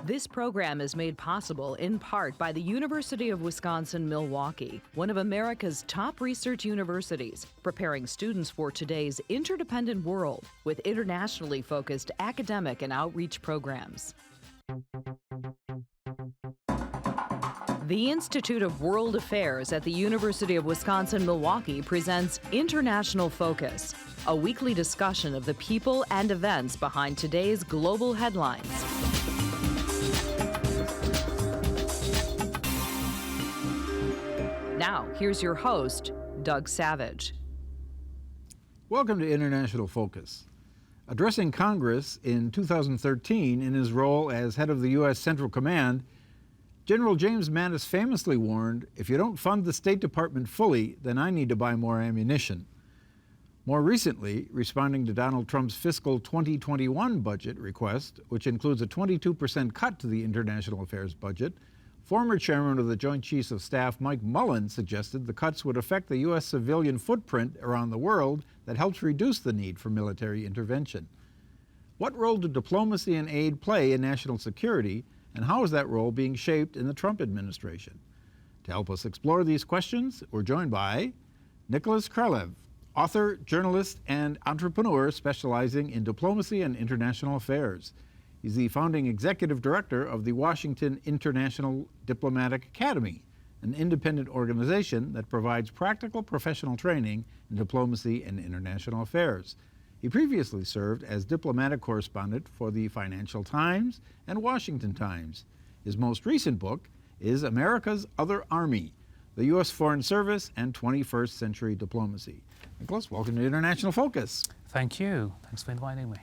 This program is made possible in part by the University of Wisconsin-Milwaukee, one of America's top research universities, preparing students for today's interdependent world with internationally focused academic and outreach programs. The Institute of World Affairs at the University of Wisconsin-Milwaukee presents International Focus, a weekly discussion of the people and events behind today's global headlines. Now, here's your host, Doug Savage. Welcome to International Focus. Addressing Congress in 2013 in his role as head of the U.S. Central Command, General James Mattis famously warned, "If you don't fund the State Department fully, then I need to buy more ammunition." More recently, responding to Donald Trump's fiscal 2021 budget request, which includes a 22% cut to the international affairs budget, former chairman of the Joint Chiefs of Staff Mike Mullen suggested the cuts would affect the U.S. civilian footprint around the world that helps reduce the need for military intervention. What role do diplomacy and aid play in national security, and how is that role being shaped in the Trump administration? To help us explore these questions, we're joined by Nicholas Krelev, author, journalist, and entrepreneur specializing in diplomacy and international affairs. He's the founding executive director of the Washington International Diplomatic Academy, an independent organization that provides practical professional training in diplomacy and international affairs. He previously served as diplomatic correspondent for the Financial Times and Washington Times. His most recent book is America's Other Army, the U.S. Foreign Service and 21st Century Diplomacy. Nicholas, welcome to International Focus. Thank you. Thanks for inviting me.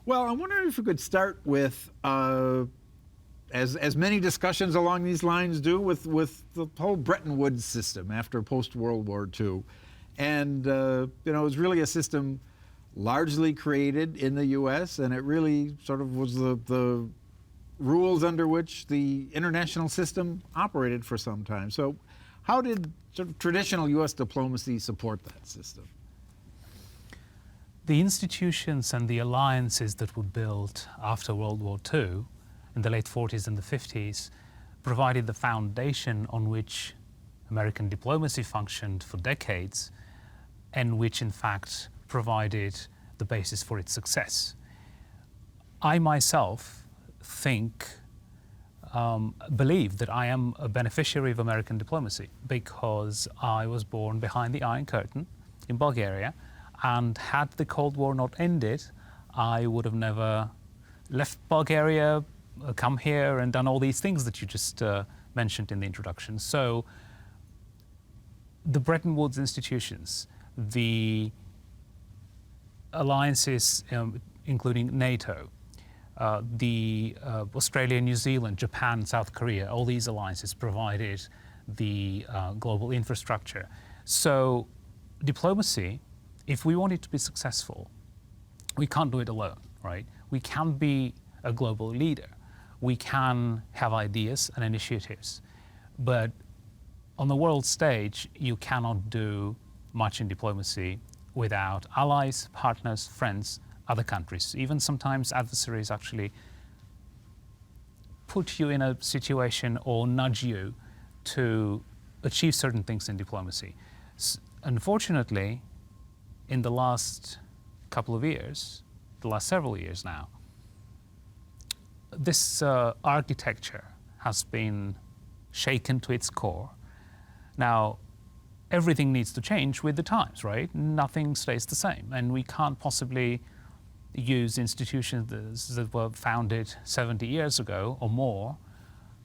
Well, I'm wondering if we could start with, as many discussions along these lines do, with the whole Bretton Woods system after post-World War II. And, it was really a system largely created in the U.S., and it really sort of was the rules under which the international system operated for some time. So how did sort of traditional U.S. diplomacy support that system? The institutions and the alliances that were built after World War II in the late 40s and the 50s provided the foundation on which American diplomacy functioned for decades, and which in fact provided the basis for its success. I myself believe that I am a beneficiary of American diplomacy because I was born behind the Iron Curtain in Bulgaria, and had the Cold War not ended, I would have never left Bulgaria, come here and done all these things that you just mentioned in the introduction. So the Bretton Woods institutions, the alliances, including NATO, the Australia, New Zealand, Japan, South Korea, all these alliances provided the global infrastructure. So diplomacy, if we want it to be successful, we can't do it alone, right? We can be a global leader. We can have ideas and initiatives. But on the world stage, you cannot do much in diplomacy without allies, partners, friends, other countries. Even sometimes adversaries actually put you in a situation or nudge you to achieve certain things in diplomacy. Unfortunately, in the last couple of years, the last several years now, this architecture has been shaken to its core. Now, everything needs to change with the times, right? Nothing stays the same, and we can't possibly use institutions that were founded 70 years ago or more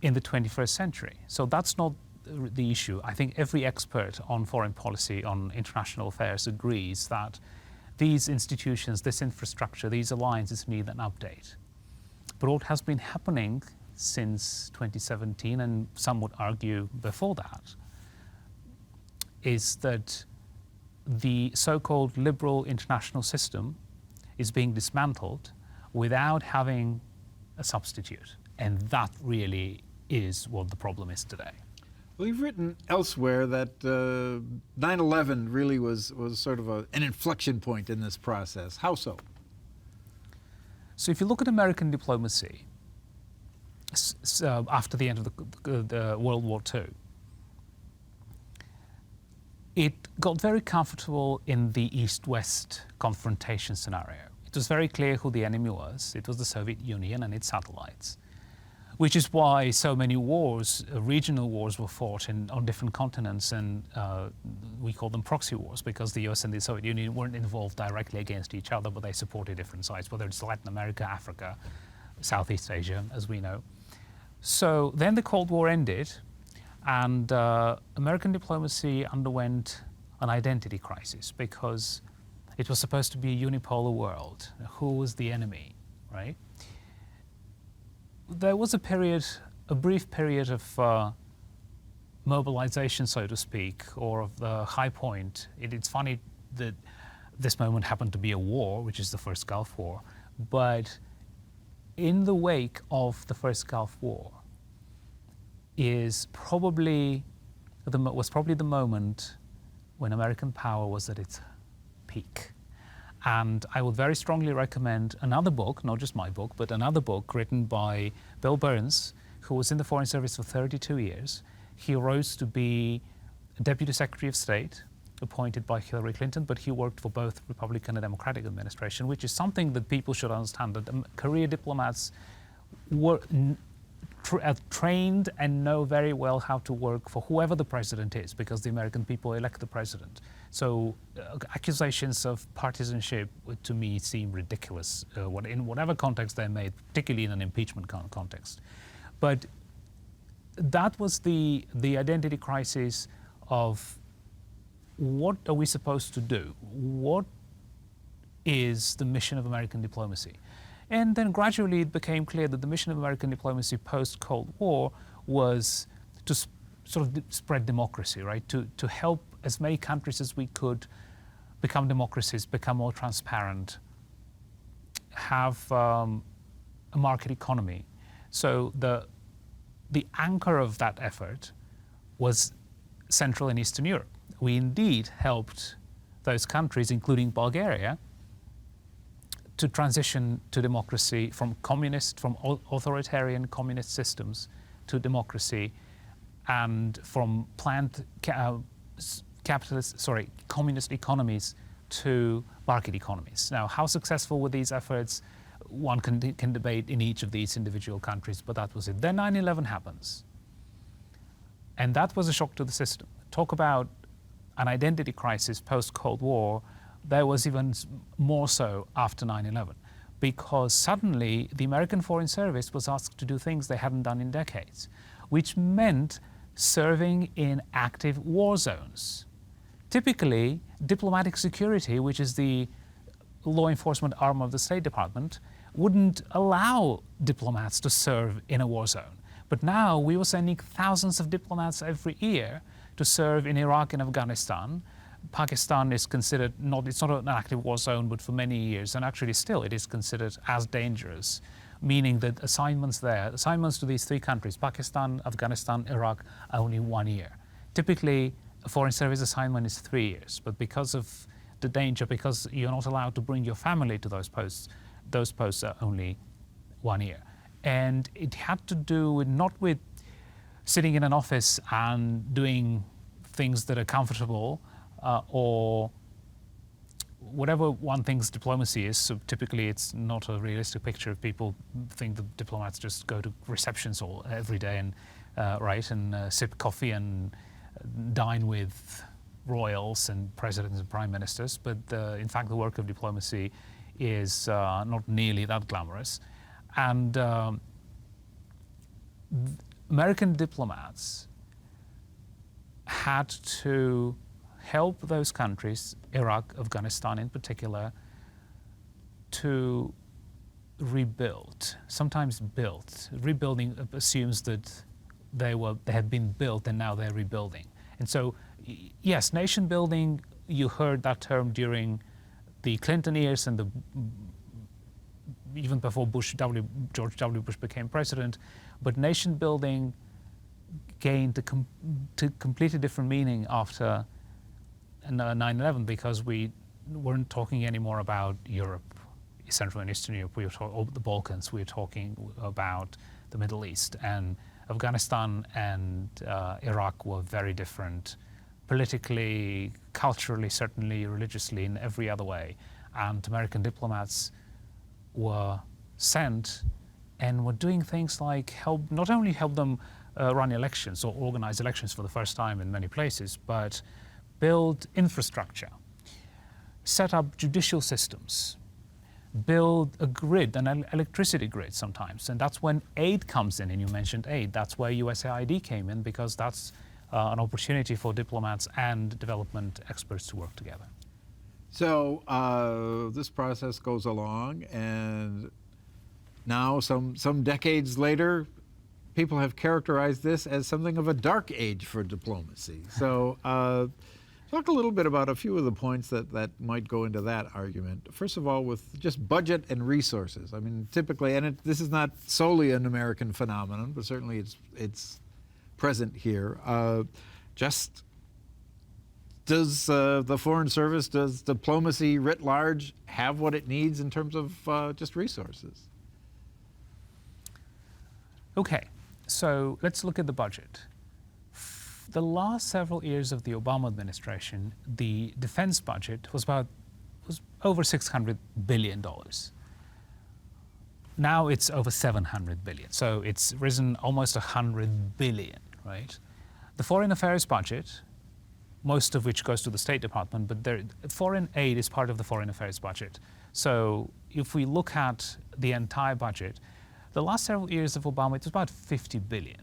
in the 21st century. So that's not the issue. I think every expert on foreign policy, on international affairs, agrees that these institutions, this infrastructure, these alliances need an update. But what has been happening since 2017, and some would argue before that, is that the so-called liberal international system is being dismantled without having a substitute. And that really is what the problem is today. Well, you've written elsewhere that 9/11 really was sort of an inflection point in this process. How so? So if you look at American diplomacy, after the end of the World War II. It got very comfortable in the East-West confrontation scenario. It was very clear who the enemy was. It was the Soviet Union and its satellites, which is why so many wars, regional wars, were fought on different continents, and we call them proxy wars because the US and the Soviet Union weren't involved directly against each other, but they supported different sides, whether it's Latin America, Africa, Southeast Asia, as we know. So then the Cold War ended, and American diplomacy underwent an identity crisis because it was supposed to be a unipolar world. Who was the enemy, right? There was a brief period of mobilization, so to speak, or of the high point. It's funny that this moment happened to be a war, which is the first Gulf War, but in the wake of the first Gulf War was probably the moment when American power was at its peak. And I would very strongly recommend another book, not just my book, but another book written by Bill Burns, who was in the Foreign Service for 32 years. He rose to be Deputy Secretary of State, appointed by Hillary Clinton, but he worked for both Republican and Democratic administration, which is something that people should understand, that career diplomats were trained and know very well how to work for whoever the president is, because the American people elect the president. So accusations of partisanship, to me, seem ridiculous in whatever context they're made, particularly in an impeachment context. But that was the identity crisis of what are we supposed to do? What is the mission of American diplomacy? And then gradually it became clear that the mission of American diplomacy post-Cold War was to sort of spread democracy, right? To help as many countries as we could become democracies, become more transparent, have a market economy. So the anchor of that effort was Central and Eastern Europe. We indeed helped those countries, including Bulgaria, to transition to democracy from authoritarian communist systems to democracy, and from communist economies to market economies. Now, how successful were these efforts? One can debate in each of these individual countries, but that was it. Then 9/11 happens. And that was a shock to the system. Talk about an identity crisis post-Cold War. There was even more so after 9/11, because suddenly the American Foreign Service was asked to do things they hadn't done in decades, which meant serving in active war zones. Typically, diplomatic security, which is the law enforcement arm of the State Department, wouldn't allow diplomats to serve in a war zone. But now we were sending thousands of diplomats every year to serve in Iraq and Afghanistan. Pakistan is considered it's not an active war zone, but for many years, and actually still it is considered as dangerous, meaning that assignments to these three countries, Pakistan, Afghanistan, Iraq, are only 1 year. Typically, a foreign service assignment is 3 years, but because of the danger, because you're not allowed to bring your family to those posts are only 1 year. And it had to do with not with sitting in an office and doing things that are comfortable, or whatever one thinks diplomacy is. So typically it's not a realistic picture. People think that diplomats just go to receptions every day and sip coffee and dine with royals and presidents and prime ministers. But in fact, the work of diplomacy is not nearly that glamorous. And American diplomats had to help those countries, Iraq, Afghanistan in particular, to rebuild, sometimes built. Rebuilding assumes that they had been built and now they're rebuilding. And so, yes, nation building, you heard that term during the Clinton years and even before George W. Bush became president, but nation building gained a completely different meaning after 9/11, because we weren't talking anymore about Europe, Central and Eastern Europe, or the Balkans. We were talking about the Middle East. And Afghanistan and Iraq were very different, politically, culturally, certainly religiously, in every other way. And American diplomats were sent and were doing things like not only help them run elections or organize elections for the first time in many places, but build infrastructure, set up judicial systems, build a grid, an electricity grid sometimes. And that's when aid comes in, and you mentioned aid. That's where USAID came in, because that's an opportunity for diplomats and development experts to work together. So this process goes along, and now some decades later, people have characterized this as something of a dark age for diplomacy. So talk a little bit about a few of the points that might go into that argument. First of all, with just budget and resources. I mean, typically, and this is not solely an American phenomenon, but certainly it's present here. Just does the Foreign Service, does diplomacy writ large have what it needs in terms of just resources? Okay, so let's look at the budget. The last several years of the Obama administration, the defense budget was over $600 billion. Now it's over $700 billion, so it's risen almost $100 billion, right? The foreign affairs budget, most of which goes to the State Department, but foreign aid is part of the foreign affairs budget. So if we look at the entire budget, the last several years of Obama, it was about $50 billion.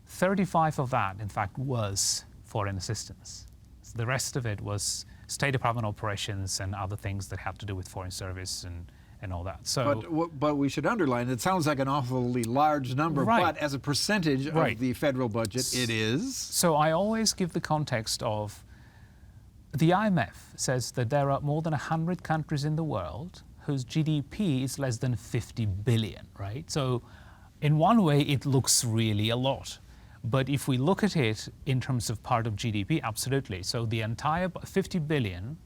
35 of that, in fact, was foreign assistance. So the rest of it was State Department operations and other things that have to do with foreign service and all that. So, but we should underline, it sounds like an awfully large number, right, but as a percentage right, of the federal budget, it is. So I always give the context of, the IMF says that there are more than 100 countries in the world whose GDP is less than 50 billion, right? So in one way, it looks really a lot. But if we look at it in terms of part of GDP, absolutely. So the entire 50 billion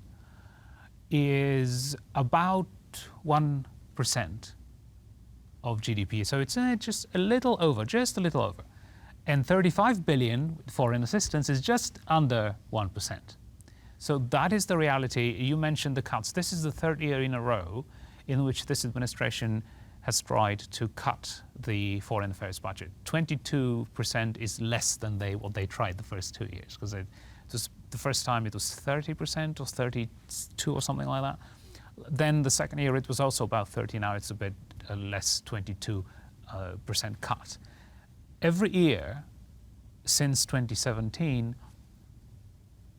is about 1% of GDP. So it's just a little over. And 35 billion foreign assistance is just under 1%. So that is the reality. You mentioned the cuts. This is the third year in a row in which this administration has tried to cut the foreign affairs budget. 22% is less than what they tried the first 2 years, because the first time it was 30% or 32 or something like that. Then the second year it was also about 30. Now it's a bit less, 22% cut. Every year since 2017,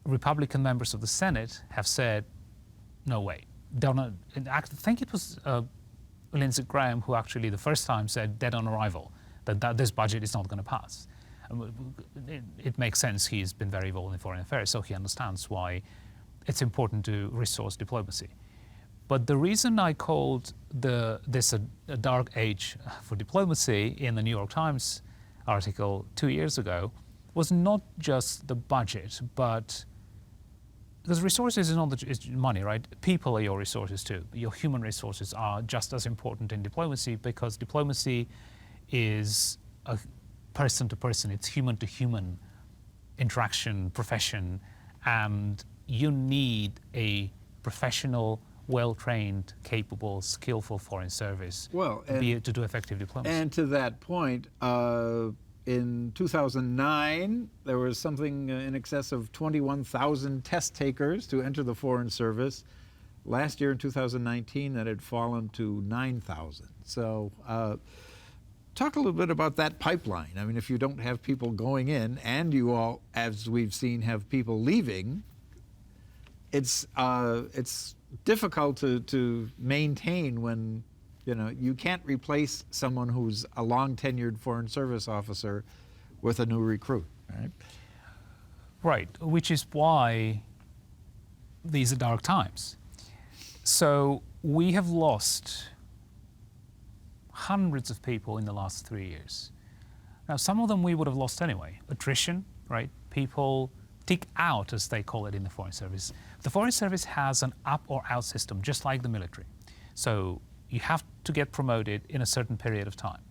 Republican members of the Senate have said, no way. I think it was Lindsey Graham who actually the first time said dead on arrival that this budget is not going to pass. It makes sense. He's been very involved in foreign affairs, so he understands why it's important to resource diplomacy. But the reason I called this a dark age for diplomacy in the New York Times article 2 years ago was not just the budget, but because resources is not is money, right? People are your resources too. Your human resources are just as important in diplomacy, because diplomacy is a person-to-person, it's human-to-human interaction, profession, and you need a professional, well-trained, capable, skillful foreign service to do effective diplomacy. And to that point, in 2009, there was something in excess of 21,000 test takers to enter the Foreign Service. Last year in 2019, that had fallen to 9,000. So talk a little bit about that pipeline. I mean, if you don't have people going in, and you all, as we've seen, have people leaving, it's difficult to maintain when you can't replace someone who's a long-tenured Foreign Service officer with a new recruit, right? Right, which is why these are dark times. So we have lost hundreds of people in the last 3 years. Now, some of them we would have lost anyway. Attrition, right? People tick out, as they call it in the Foreign Service. The Foreign Service has an up or out system, just like the military. So you have to get promoted in a certain period of time.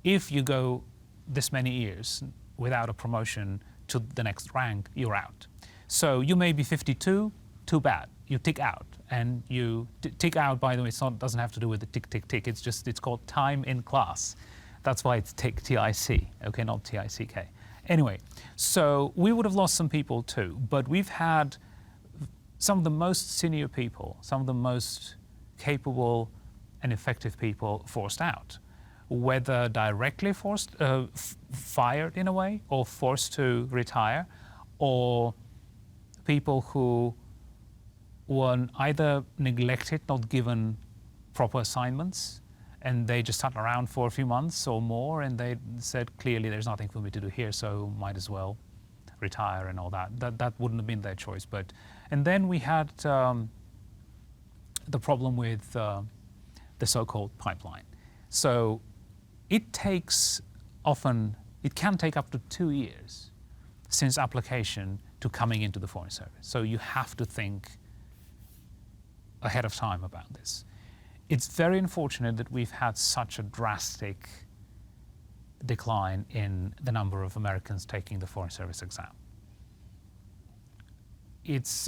if you go this many years without a promotion to the next rank, you're out. So you may be 52, too bad, you tick out. And you tick out, by the way, it doesn't have to do with the tick, tick, tick. It's called time in class. That's why it's tick, T-I-C, okay, not T-I-C-K. Anyway, so we would have lost some people too, but we've had some of the most senior people, some of the most capable and effective people forced out, whether directly fired in a way, or forced to retire, or people who were either neglected, not given proper assignments, and they just sat around for a few months or more, and they said, clearly there's nothing for me to do here, so might as well retire and all that. That wouldn't have been their choice. And then we had the problem with the so-called pipeline. So it can take up to 2 years since application to coming into the Foreign Service. So you have to think ahead of time about this. It's very unfortunate that we've had such a drastic decline in the number of Americans taking the Foreign Service exam. It's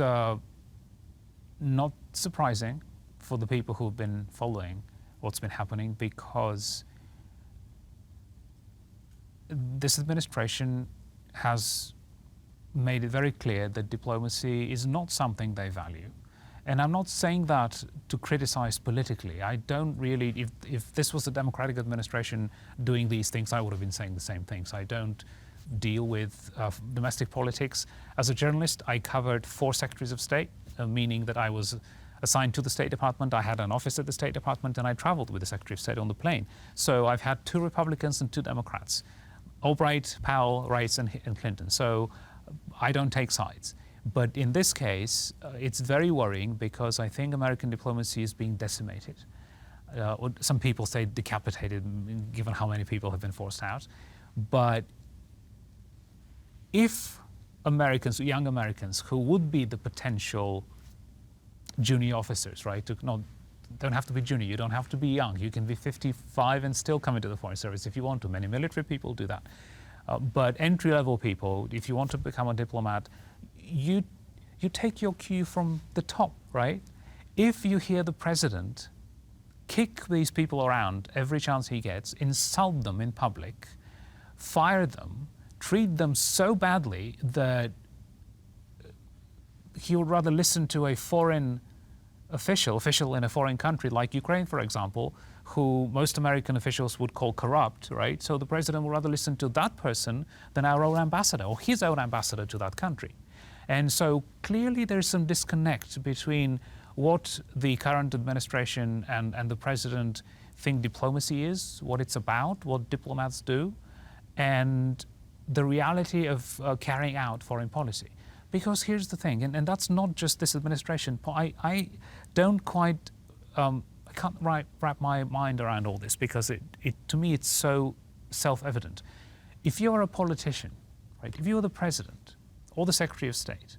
not surprising for the people who've been following what's been happening, because this administration has made it very clear that diplomacy is not something they value. And I'm not saying that to criticize politically. I don't really, if this was a Democratic administration doing these things, I would have been saying the same things. I don't deal with domestic politics. As a journalist, I covered 4 secretaries of state, meaning that I was assigned to the State Department, I had an office at the State Department, and I traveled with the Secretary of State on the plane. So I've had 2 Republicans and 2 Democrats, Albright, Powell, Rice, and Clinton. So I don't take sides. But in this case, it's very worrying, because I think American diplomacy is being decimated. Or some people say decapitated, given how many people have been forced out. But if Americans, young Americans, who would be the potential junior officers, right? Don't have to be junior, you don't have to be young. You can be 55 and still come into the Foreign Service if you want to. Many military people do that. But entry-level people, if you want to become a diplomat, you take your cue from the top, right? If you hear the president kick these people around every chance he gets, insult them in public, fire them, treat them so badly that he would rather listen to a foreign official in a foreign country like Ukraine, for example, who most American officials would call corrupt, right? So the president would rather listen to that person than our own ambassador or his own ambassador to that country. And so clearly there's some disconnect between what the current administration and the president think diplomacy is, what it's about, what diplomats do, and the reality of carrying out foreign policy. Because here's the thing, and that's not just this administration. I don't quite, I can't wrap my mind around all this, because to me it's so self-evident. If you're a politician, right, if you're the president or the Secretary of State,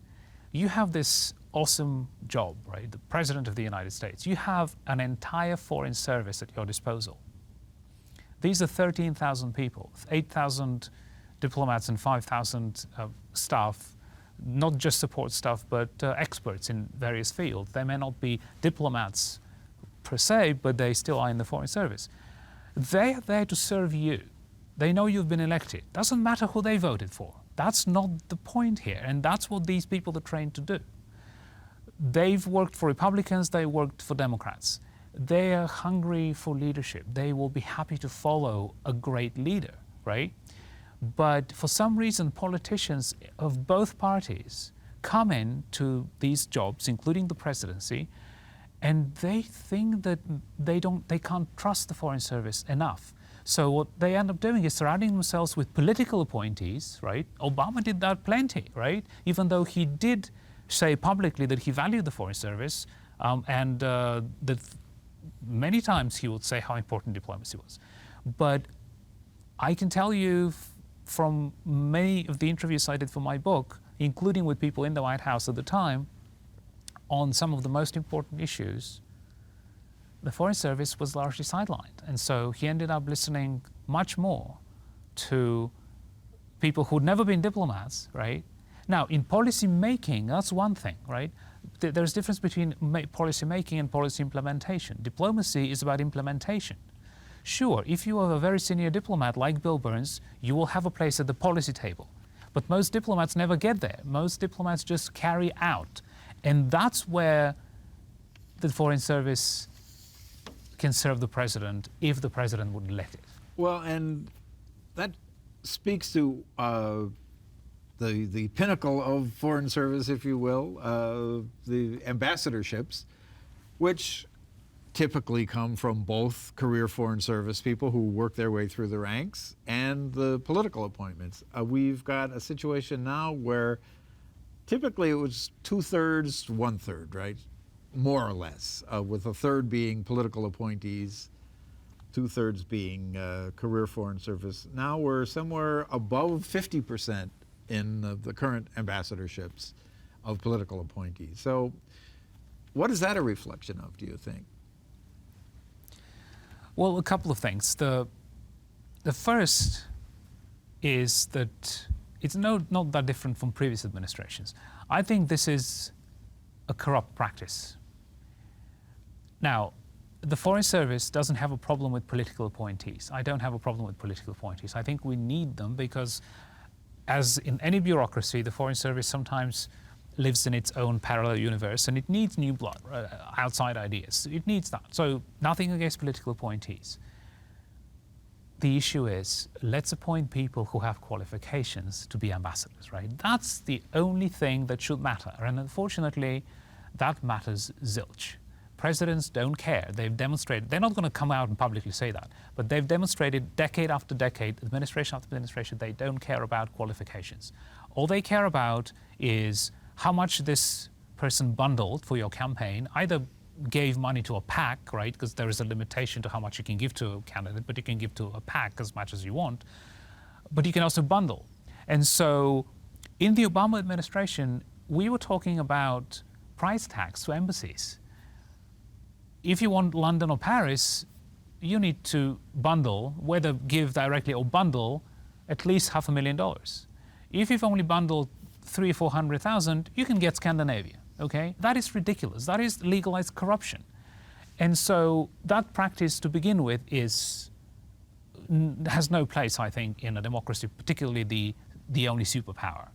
you have this awesome job, right, the President of the United States. You have an entire foreign service at your disposal. These are 13,000 people, 8,000 diplomats and 5,000 staff, not just support staff, but experts in various fields. They may not be diplomats per se, but they still are in the Foreign Service. They are there to serve you. They know you've been elected. Doesn't matter who they voted for. That's not the point here, and that's what these people are trained to do. They've worked for Republicans, they worked for Democrats. They are hungry for leadership. They will be happy to follow a great leader, right? But for some reason, politicians of both parties come into these jobs, including the presidency, and they think that they can't trust the Foreign Service enough. So what they end up doing is surrounding themselves with political appointees, right? Obama did that plenty, right? Even though he did say publicly that he valued the Foreign Service, and that many times he would say how important diplomacy was. But I can tell you from many of the interviews I did for my book, including with people in the White House at the time, on some of the most important issues, the Foreign Service was largely sidelined. And so he ended up listening much more to people who'd never been diplomats, right? Now, in policy making, that's one thing, right? There's a difference between policy making and policy implementation. Diplomacy is about implementation. Sure, if you are a very senior diplomat like Bill Burns, you will have a place at the policy table. But most diplomats never get there. Most diplomats just carry out. And that's where the Foreign Service can serve the president if the president would let it. Well, and that speaks to the pinnacle of foreign service, if you will, the ambassadorships, which typically come from both career foreign service people who work their way through the ranks and the political appointments. We've got a situation now where typically it was 2/3, 1/3, right? More or less, with a third being political appointees, 2/3 being career foreign service. Now we're somewhere above 50% in the current ambassadorships of political appointees. So what is that a reflection of, do you think? Well, a couple of things. The first is that it's not that different from previous administrations. I think this is a corrupt practice. Now, the Foreign Service doesn't have a problem with political appointees. I don't have a problem with political appointees. I think we need them because, as in any bureaucracy, the Foreign Service sometimes lives in its own parallel universe and it needs new blood, outside ideas. It needs that. So nothing against political appointees. The issue is, let's appoint people who have qualifications to be ambassadors, right? That's the only thing that should matter. And unfortunately, that matters zilch. Presidents don't care. They've demonstrated, they're not going to come out and publicly say that, but they've demonstrated decade after decade, administration after administration, they don't care about qualifications. All they care about is how much this person bundled for your campaign, either gave money to a PAC, right, because there is a limitation to how much you can give to a candidate, but you can give to a PAC as much as you want, but you can also bundle. And so in the Obama administration, we were talking about price tags to embassies. If you want London or Paris, you need to bundle, whether give directly or bundle, at least $500,000. If you've only bundled 300,000 or 400,000, you can get Scandinavia, okay? That is ridiculous. That is legalized corruption. And so that practice to begin with has no place, I think, in a democracy, particularly the only superpower.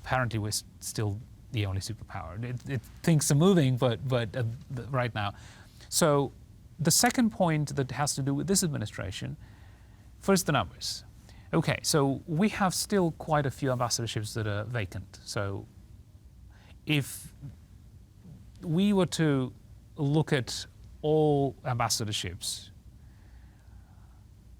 Apparently we're still the only superpower. Things are moving, but right now. So the second point that has to do with this administration, first the numbers. Okay, so we have still quite a few ambassadorships that are vacant. So if we were to look at all ambassadorships,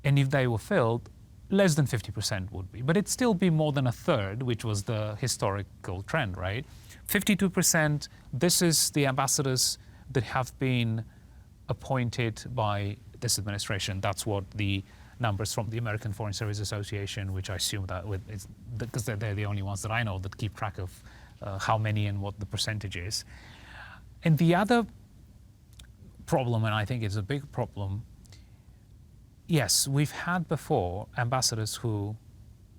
and if they were filled, less than 50% would be. But it'd still be more than a third, which was the historical trend, right? 52%, this is the ambassadors that have been appointed by this administration. That's what the numbers from the American Foreign Service Association, which I assume that because they're the only ones that I know that keep track of how many and what the percentage is. And the other problem, and I think it's a big problem, yes, we've had before ambassadors who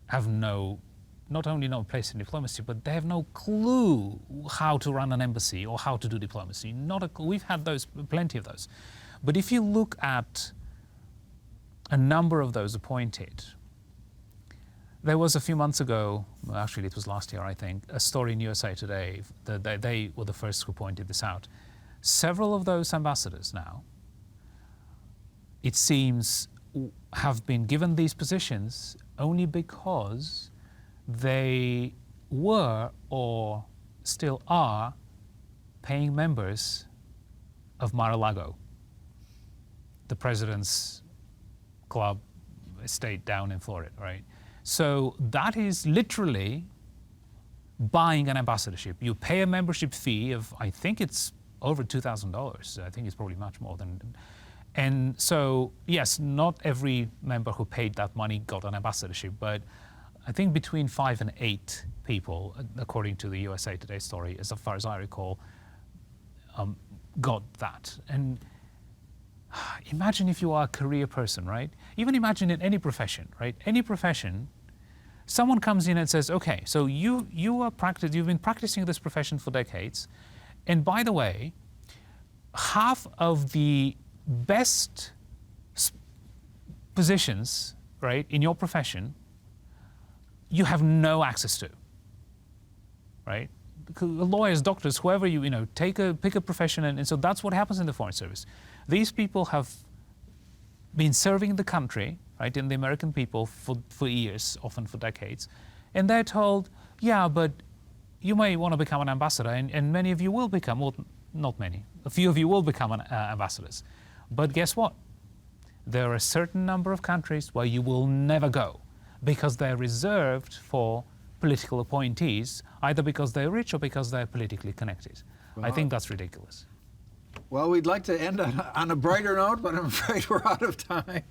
have not only no place in diplomacy, but they have no clue how to run an embassy or how to do diplomacy. We've had those, plenty of those. But if you look at a number of those appointed, there was a few months ago, actually it was last year I think, a story in USA Today that they were the first who pointed this out. Several of those ambassadors now, it seems, have been given these positions only because they were or still are paying members of Mar-a-Lago, the president's club estate down in Florida, right? So that is literally buying an ambassadorship. You pay a membership fee of, I think it's over $2,000. I think it's probably much more than. And so, yes, not every member who paid that money got an ambassadorship, but I think between 5 and 8 people, according to the USA Today story, as far as I recall, got that. And imagine if you are a career person, right? Even imagine in any profession, right? Any profession, someone comes in and says, okay, so you've been practicing this profession for decades, and by the way, half of the best positions, right, in your profession, you have no access to, right? Lawyers, doctors, whoever pick a profession, and so that's what happens in the Foreign Service. These people have been serving the country, right, and the American people for years, often for decades, and they're told, yeah, but you may want to become an ambassador, and many of you will become, well, not many, a few of you will become ambassadors. But guess what? There are a certain number of countries where you will never go because they're reserved for political appointees, either because they're rich or because they're politically connected. Wow. I think that's ridiculous. Well, we'd like to end on a brighter note, but I'm afraid we're out of time.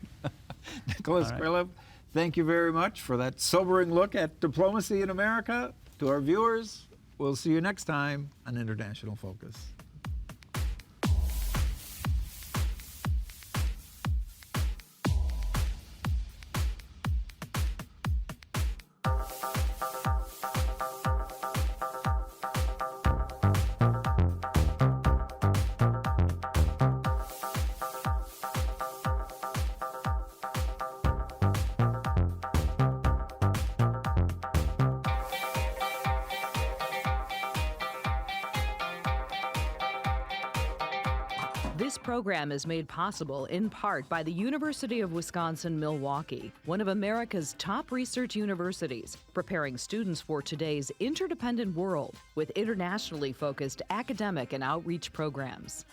Nicholas Kralev, thank you very much for that sobering look at diplomacy in America. To our viewers, we'll see you next time on International Focus. This program is made possible in part by the University of Wisconsin-Milwaukee, one of America's top research universities, preparing students for today's interdependent world with internationally focused academic and outreach programs.